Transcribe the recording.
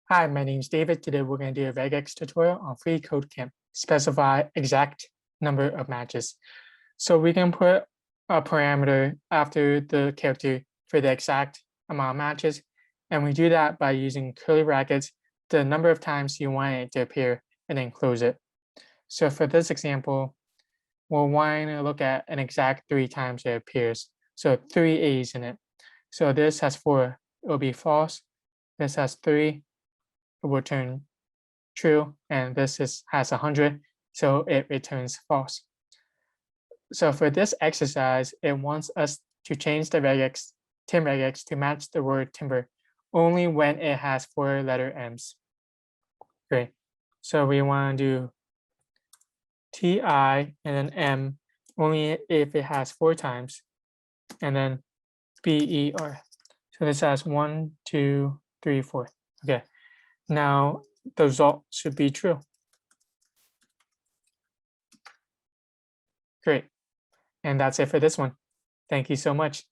Hi, my name is David. Today we're going to do a regex tutorial on freeCodeCamp. Specify exact number of matches. So we can put a parameter after the character for the exact amount of matches. And we do that by using curly brackets, the number of times you want it to appear, and then close it. So for this example, we're wanting to look at an exact 3 times it appears. So 3 A's in it. So this has 4, it will be false. This has 3, it will turn true, and this has 100, so it returns false. So for this exercise, it wants us to change the regex, tim regex, to match the word timber only when it has 4 letter M's. Great. So we want to do TI and then M only if it has 4 times, and then BER. So this has 1, 2, 3, 4. Okay. Now the result should be true. Great. And that's it for this one. Thank you so much.